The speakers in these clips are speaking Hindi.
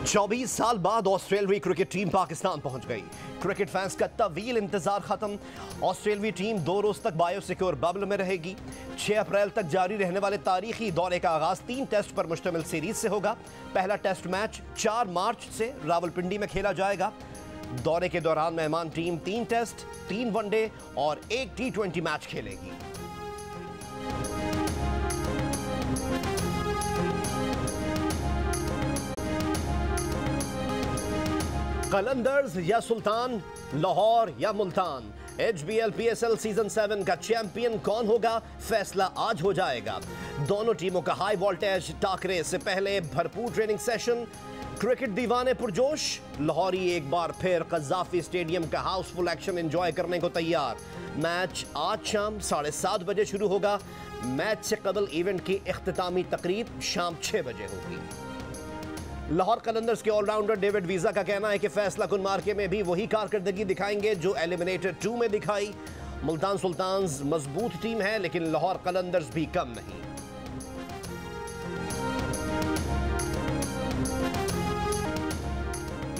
24 साल बाद ऑस्ट्रेलियाई क्रिकेट टीम पाकिस्तान पहुंच गई। क्रिकेट फैंस का तवील इंतजार खत्म। ऑस्ट्रेलियाई टीम 2 रोज तक बायोसिक्योर बबल में रहेगी। 6 अप्रैल तक जारी रहने वाले तारीखी दौरे का आगाज 3 टेस्ट पर मुश्तमिल सीरीज से होगा। पहला टेस्ट मैच 4 मार्च से रावलपिंडी में खेला जाएगा। दौरे के दौरान मेहमान टीम 3 टेस्ट, 3 वनडे और 1 T20 मैच खेलेगी। कलंदर्स या सुल्तान, लाहौर या मुल्तान, HBL PSL सीजन 7 का चैंपियन कौन होगा, फैसला आज हो जाएगा। दोनों टीमों का हाई वोल्टेज टाकरे से पहले भरपूर ट्रेनिंग सेशन। क्रिकेट दीवाने पुरजोश, लाहौरी एक बार फिर कज़ाफी स्टेडियम का हाउसफुल एक्शन एंजॉय करने को तैयार। मैच आज शाम 7:30 बजे शुरू होगा। मैच से कबल इवेंट की इख्तितामी तकरीब शाम 6 बजे होगी। लाहौर कलंदर्स के ऑलराउंडर डेविड वीजा का कहना है कि फैसला कुन मार्के में भी वही कारकर्दगी दिखाएंगे जो एलिमिनेटर 2 में दिखाई। मुल्तान सुल्तान्स मजबूत टीम है, लेकिन लाहौर कलंदर्स भी कम नहीं।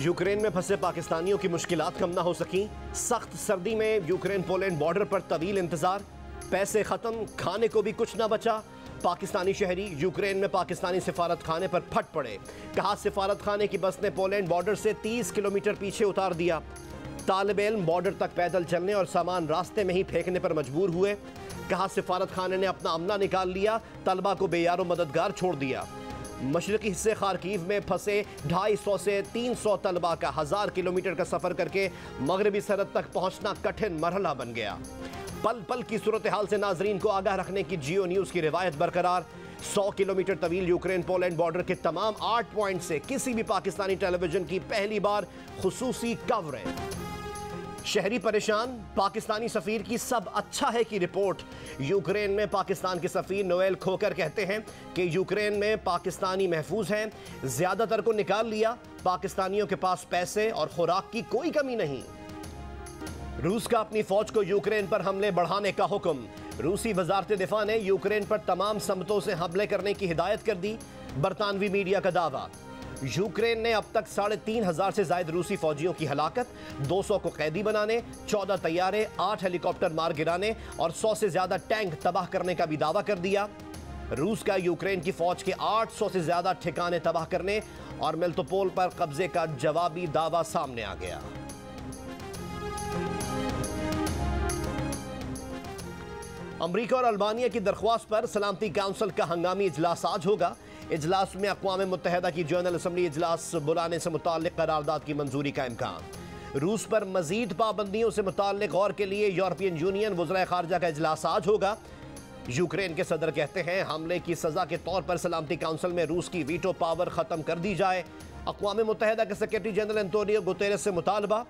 यूक्रेन में फंसे पाकिस्तानियों की मुश्किलात कम ना हो सकी। सख्त सर्दी में यूक्रेन पोलैंड बॉर्डर पर तवील इंतजार। पैसे खत्म, खाने को भी कुछ ना बचा। पाकिस्तानी शहरी यूक्रेन में पाकिस्तानी सिफारत खाने पर फट पड़े। कहा सिफारत खाने की बस ने पोलैंड बॉर्डर से 30 किलोमीटर पीछे उतार दिया। तालिब इल्म बॉर्डर तक पैदल चलने और सामान रास्ते में ही फेंकने पर मजबूर हुए। कहा सिफारत खाने ने अपना अमला निकाल लिया, तलबा को बेयारो मददगार छोड़ दिया। मशरकी हिस्से खारकीव में फंसे 250 से 300 तलबा का 1000 किलोमीटर का सफर करके मगरबी सरहद तक पहुंचना कठिन मरहला बन गया। पल पल की सूरत हाल से नाजरीन को आगाह रखने की जियो न्यूज की रिवायत बरकरार। 100 किलोमीटर तवील यूक्रेन पोलैंड बॉर्डर के तमाम 8 पॉइंट से किसी भी पाकिस्तानी टेलीविजन की पहली बार खुसूसी कवरेज। शहरी परेशान, पाकिस्तानी सफीर की सब अच्छा है की रिपोर्ट। यूक्रेन में पाकिस्तान के सफीर नोएल खोकर कहते हैं कि यूक्रेन में पाकिस्तानी महफूज हैं, ज्यादातर को निकाल लिया। पाकिस्तानियों के पास पैसे और खुराक की कोई कमी नहीं। रूस का अपनी फौज को यूक्रेन पर हमले बढ़ाने का हुक्म। रूसी वजारत दिफा ने यूक्रेन पर तमाम समतों से हमले करने की हिदायत कर दी। बरतानवी मीडिया का दावा। यूक्रेन ने अब तक 3500 से ज्यादा रूसी फौजियों की हलाकत, 200 को कैदी बनाने, 14 तैयारे, 8 हेलीकॉप्टर मार गिराने और 100 से ज्यादा टैंक तबाह करने का भी दावा कर दिया। रूस का यूक्रेन की फौज के 800 से ज्यादा ठिकाने तबाह करने और मेलिटोपोल पर कब्जे का जवाबी दावा सामने आ गया। अमरीका और अल्बानिया की दरख्वास्त पर सलामती काउंसिल का हंगामी इजलास आज होगा। इजलास में अक़वाम मुत्तहिदा की जनरल असम्बली इजलास बुलाने से मुताल्लिक़ करारदाद की मंजूरी का इम्कान। रूस पर मजीद पाबंदियों से मुताल्लिक़ गौर के लिए यूरोपियन यूनियन वज़राए ख़ारजा का इजलास आज होगा। यूक्रेन के सदर कहते हैं हमले की सज़ा के तौर पर सलामती काउंसिल में रूस की वीटो पावर ख़त्म कर दी जाए। अक़वाम मुत्तहिदा के सेक्रेटरी जनरल एंटोनियो गुतेरेस से मुतालबा।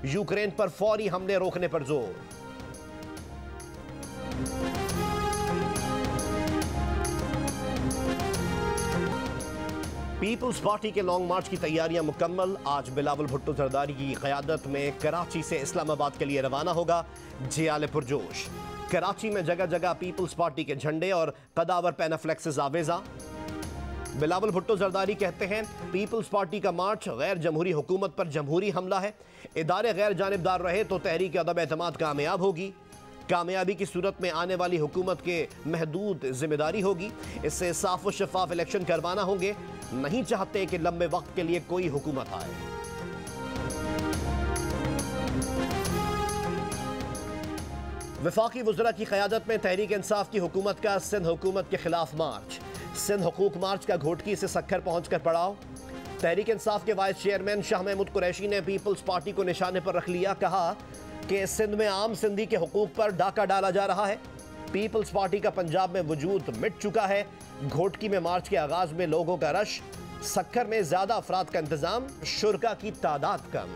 यूक्रेन पर फौरी हमले रोकने पर जोर। पीपल्स पार्टी के लॉन्ग मार्च की तैयारियां मुकम्मल। आज बिलावल भुट्टो जरदारी की क़यादत में कराची से इस्लामाबाद के लिए रवाना होगा जियाले पुरजोश। कराची में जगह जगह पीपल्स पार्टी के झंडे और कदावर पैनाफ्लेक्सेस आवेजा। बिलावल भुट्टो जरदारी कहते हैं पीपल्स पार्टी का मार्च गैर जमहूरी हुकूमत पर जमहूरी हमला है। इदारे गैर जानिबदार रहे तो तहरीक अदम एतमाद कामयाब होगी। कामयाबी की सूरत में आने वाली हुकूमत के महदूद जिम्मेदारी होगी। इससे साफ व शफाफ इलेक्शन करवाना होंगे। नहीं चाहते कि लंबे वक्त के लिए कोई हुकूमत आए। वफाकी वज़रा की क़यादत में तहरीक इंसाफ की हुकूमत का सिंध हुकूमत के खिलाफ मार्च। सिंध हुकूक मार्च का घोटकी से सक्खर पहुंचकर पड़ाव। तहरीक इंसाफ के वाइस चेयरमैन शाह महमूद कुरैशी ने पीपल्स पार्टी को निशाने पर रख लिया। कहा कि सिंध में आम सिंधी के हुकूक पर डाका डाला जा रहा है। पीपल्स पार्टी का पंजाब में वजूद मिट चुका है। घोटकी में मार्च के आगाज में लोगों का रश। सक्खर में ज्यादा अफराद का इंतजाम, शुरका की तादाद कम।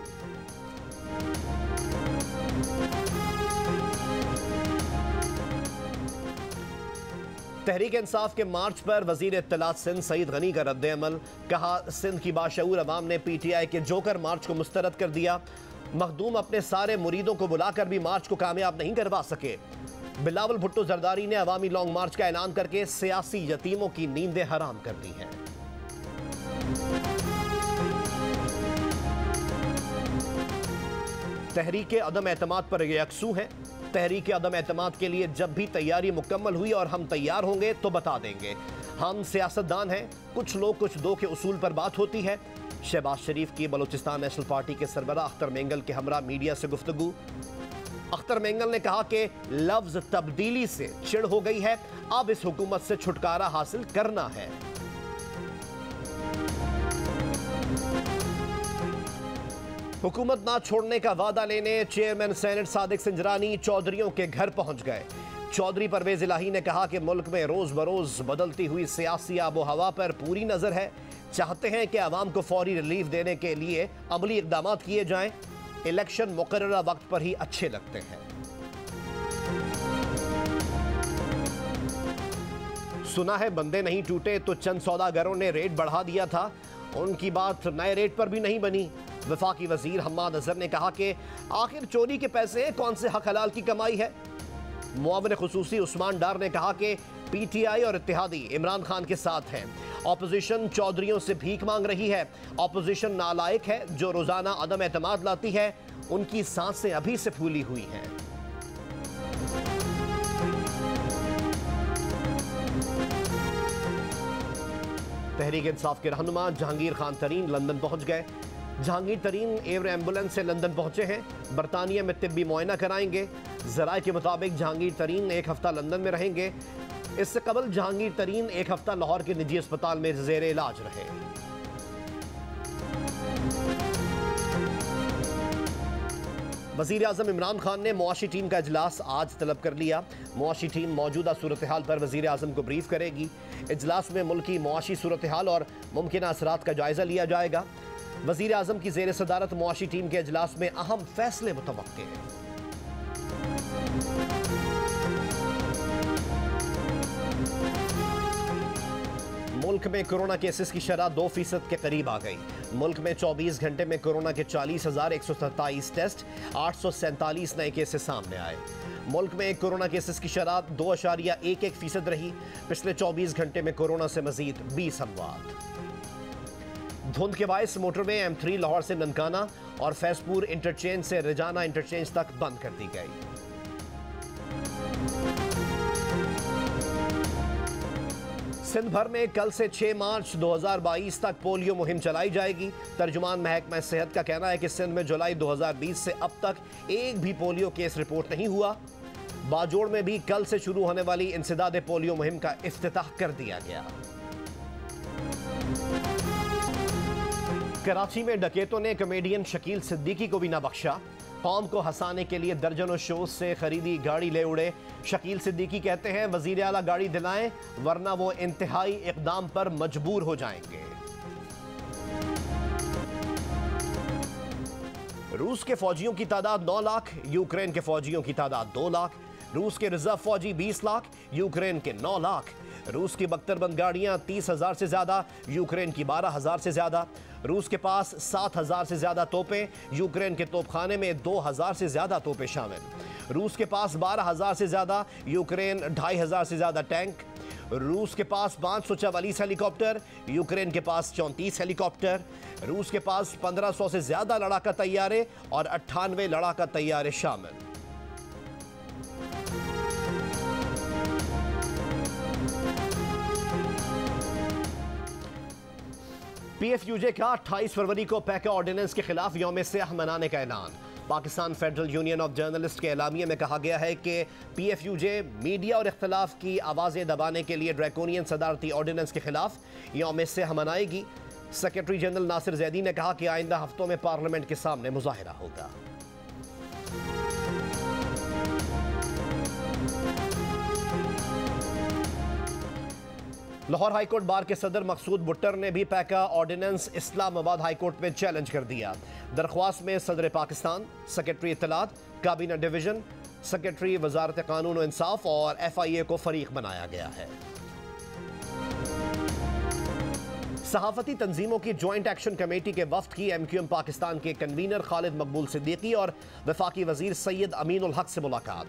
तहरीक इंसाफ के मार्च पर वजीर इत्तलात सिंध सईद गनी का रद्द-ए-अमल। कहा सिंध की बाशऊर अवाम ने PTI के जोकर मार्च को मुस्तरद कर दिया। मखदूम अपने सारे मुरीदों को बुलाकर भी मार्च को कामयाब नहीं करवा सके। बिलावल भुट्टो जरदारी ने अवामी लॉन्ग मार्च का ऐलान करके सियासी यतीमों की नींदें हराम कर दी हैं। तहरीक अदम एतमाद पर यकसू हैं। तहरीक अदम एतमाद के लिए जब भी तैयारी मुकम्मल हुई और हम तैयार होंगे तो बता देंगे। हम सियासतदान हैं, कुछ लोग कुछ दो के उसूल पर बात होती है। शहबाज शरीफ की बलूचिस्तान नेशनल पार्टी के सरबराह अख्तर मेंगल के हमरा मीडिया से गुफ्तगू। अख्तर मेंगल ने कहा कि लफ्ज तब्दीली से चिढ़ हो गई है, अब इस हुकूमत से छुटकारा हासिल करना है। हुकूमत ना छोड़ने का वादा लेने चेयरमैन सेनेट सादिक सिंजरानी चौधरियों के घर पहुंच गए। चौधरी परवेज इलाही ने कहा कि मुल्क में रोज बरोज बदलती हुई सियासी आबो हवा पर पूरी नजर है। चाहते हैं कि आवाम को फौरी रिलीफ देने के लिए अमली इकदाम किए जाएं। इलेक्शन मुकर्ररा वक्त पर ही अच्छे लगते हैं। सुना है बंदे नहीं टूटे तो चंद सौदागरों ने रेट बढ़ा दिया था, उनकी बात नए रेट पर भी नहीं बनी। वफाकी वजीर हम्माद अजहर ने कहा कि आखिर चोरी के पैसे कौन से हक हलाल की कमाई है। मुआविन खुसूसी उस्मान डार ने कहा कि पीटीआई और इत्तेहादी इमरान खान के साथ हैं। ऑपोजिशन चौधरियों से भीख मांग रही है। ऑपोजिशन नालायक है जो रोजाना अदम एतमाद लाती है, उनकी सांसें अभी से फूली हुई हैं। तहरीक इंसाफ के रहनुमा जहांगीर खान तरीन लंदन पहुंच गए। जहांगीर तरीन एयर एम्बुलेंस से लंदन पहुंचे हैं। बरतानिया में तिब्बी मुआयना कराएंगे। जराए के मुताबिक जहांगीर तरीन एक हफ्ता लंदन में रहेंगे। इससे कबल जहांगीर तरीन एक हफ्ता लाहौर के निजी अस्पताल में जेर इलाज रहे। वजीर आजम इमरान खान ने मुआशी टीम का इजलास आज तलब कर लिया। मुआशी टीम मौजूदा सूरत हाल पर वजीर आजम को ब्रीफ करेगी। इजलास में मुल्क की मुआशी सूरत हाल और मुमकिन असरात का जायजा लिया जाएगा। वजीर आजम की जेर सदारत मुआशी टीम के इजलास में अहम फैसले मुतवक्के हैं। मुल्क में कोरोना केसेस की शरह 2% के करीब आ गई। मुल्क में 24 घंटे में कोरोना के 40,127 टेस्ट, 847 नए केसेस सामने आए। मुल्क में कोरोना केसेस की शरह 2.11% रही। पिछले 24 घंटे में कोरोना से मजीद 20 अमवात। धुंध के बायस मोटरवे M3 लाहौर से ननकाना और फैजपुर इंटरचेंज से रिजाना इंटरचेंज तक बंद कर दी गई। सिंध भर में कल से 6 मार्च 2022 तक पोलियो मुहिम चलाई जाएगी। तर्जुमान महकमा सेहत का कहना है कि सिंध में जुलाई 2020 से अब तक एक भी पोलियो केस रिपोर्ट नहीं हुआ। बाजोड़ में भी कल से शुरू होने वाली इंसदाद पोलियो मुहिम का इफ्तिताह कर दिया गया। कराची में डकैतों ने कॉमेडियन शकील सिद्दीकी को भी न बख्शा। कौम को हंसाने के लिए दर्जनों शोज से खरीदी गाड़ी ले उड़े। शकील सिद्दीकी कहते हैं वजीर आला गाड़ी दिलाएं वरना वो इंतहाई इकदाम पर मजबूर हो जाएंगे। रूस के फौजियों की तादाद 9 लाख, यूक्रेन के फौजियों की तादाद 2 लाख। रूस के रिजर्व फौजी 20 लाख, यूक्रेन के 9 लाख। रूस की बख्तरबंद गाड़ियां 30,000 से ज्यादा, यूक्रेन की 12,000 से ज्यादा। रूस के पास 7,000 से ज्यादा तोपें, यूक्रेन के तोपखाने में 2,000 से ज्यादा तोपें शामिल। रूस के पास 12,000 से ज्यादा, यूक्रेन 2,500 से ज्यादा टैंक। रूस के पास 544 हेलीकॉप्टर, यूक्रेन के पास 34 हेलीकॉप्टर। रूस के पास 1500 से ज्यादा लड़ाका तैयारे और 98 लड़ाका तैयारे शामिल। PFUJ का 28 फरवरी को पैका ऑर्डिनेंस के खिलाफ यौम सियाह मनाने का ऐलान। Pakistan federal union of journalist के एलामिये में कहा गया है कि PFUJ मीडिया और इख्तलाफ की आवाज़ें दबाने के लिए ड्रैकोनियन सदारती ऑर्डिनेंस के खिलाफ यौम सियाह मनाएगी। सेक्रेटरी जनरल नासिर जैदी ने कहा कि आइंदा हफ्तों में पार्लियामेंट के सामने मुजाहिरा होगा। लाहौर हाईकोर्ट बार के सदर मकसूद बुट्टर ने भी पैका ऑर्डिनेंस इस्लामाबाद हाईकोर्ट में चैलेंज कर दिया। दरख्वास्त में सदर पाकिस्तान, सेक्रेटरी इत्तलात, काबीना डिवीजन, सेक्रेटरी वजारत कानून और इंसाफ और FIA को फरीक बनाया गया है। सहाफती तंजीमों की ज्वाइंट एक्शन कमेटी के वफ्द की MQM पाकिस्तान के कन्वीनर खालिद मकबूल सिद्दीकी और वफाकी वजीर सैयद अमीनुल हक से मुलाकात।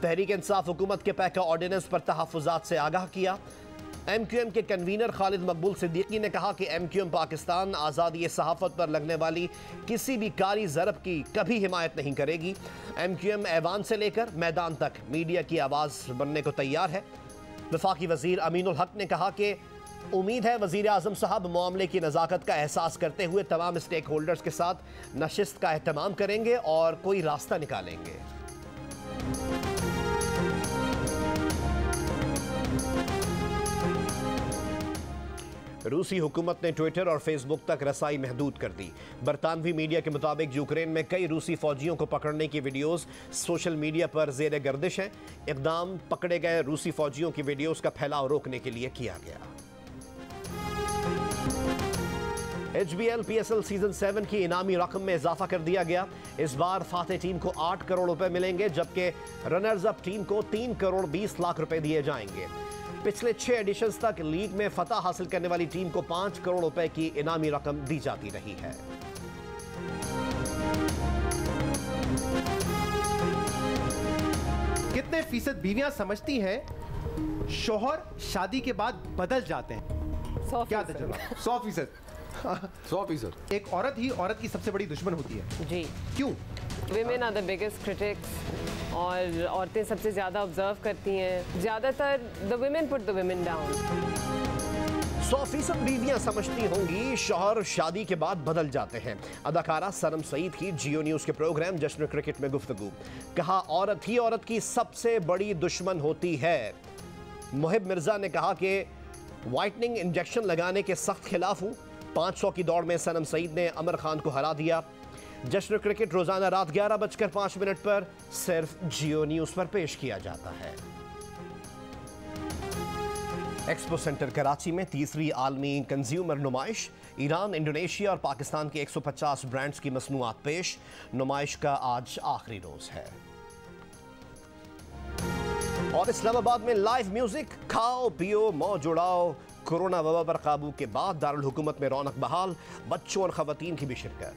तहरीक इंसाफ हुकूमत के पैका ऑर्डिनेंस पर तहफ़्फ़ुज़ात से आगाह किया। MQM के कन्वीनर खालिद मकबूल सिद्दीकी ने कहा कि MQM पाकिस्तान आज़ादी सहाफ़त पर लगने वाली किसी भी कारी ज़रब की कभी हिमायत नहीं करेगी। MQM ऐवान से लेकर मैदान तक मीडिया की आवाज़ बनने को तैयार है। वफाकी वज़ीर अमीनुल हक ने कहा कि उम्मीद है वज़ीर आज़म साहब मामले की नज़ाकत का एहसास करते हुए तमाम स्टेक होल्डर्स के साथ नशिस्त का एहतमाम करेंगे और कोई रास्ता निकालेंगे। रूसी हुकूमत ने ट्विटर और फेसबुक तक रसाई महदूद कर दी। बरतानवी मीडिया के मुताबिक यूक्रेन में कई रूसी फौजियों को पकड़ने की वीडियोस सोशल मीडिया पर जेर गर्दिश हैं। इक़दाम पकड़े गए रूसी फौजियों की वीडियोस का फैलाव रोकने के लिए किया गया। HBL PSL सीजन 7 की इनामी रकम में इजाफा कर दिया गया। इस बार फाते टीम को 8 करोड़ रुपए मिलेंगे, जबकि रनर्स अप टीम को 3 करोड़ 20 लाख रुपए दिए जाएंगे। पिछले 6 एडिशंस तक लीग में फतह हासिल करने वाली टीम को 5 करोड़ रुपए की इनामी रकम दी जाती रही है। कितने फीसद बीवियां समझती हैं शौहर शादी के बाद बदल जाते हैं? 100%। 100%। एक औरत ही औरत की सबसे बड़ी दुश्मन होती है। जी, क्यों? Women are the biggest critics और औरतें सबसे ज़्यादा ऑब्जर्व करती हैं। ज़्यादातर the women put the women down. 100% बीवियां समझती होंगी शौहर शादी के बाद बदल जाते हैं। अदाकारा सनम सईद की जियो न्यूज़ के प्रोग्राम जश्न क्रिकेट में गुफ्तगू। कहा औरत ही औरत की सबसे बड़ी दुश्मन होती है। मुहिब मिर्जा ने कहा कि वाइटनिंग इंजेक्शन लगाने के सख्त खिलाफ हूँ। 500 की दौड़ में सनम सईद ने अमर खान को हरा दिया। जश्न क्रिकेट रोजाना रात 11:05 पर सिर्फ जियो न्यूज़ पर पेश किया जाता है। एक्सपो सेंटर कराची में तीसरी आलमी कंज्यूमर नुमाइश। ईरान, इंडोनेशिया और पाकिस्तान के 150 ब्रांड्स की मसनूआत पेश। नुमाइश का आज आखिरी रोज है। और इस्लामाबाद में लाइव म्यूजिक, खाओ पियो मौज उड़ाओ। कोरोना वबा पर काबू के बाद दारुल हुकूमत में रौनक बहाल, बच्चों और खवातीन की भी शिरकत।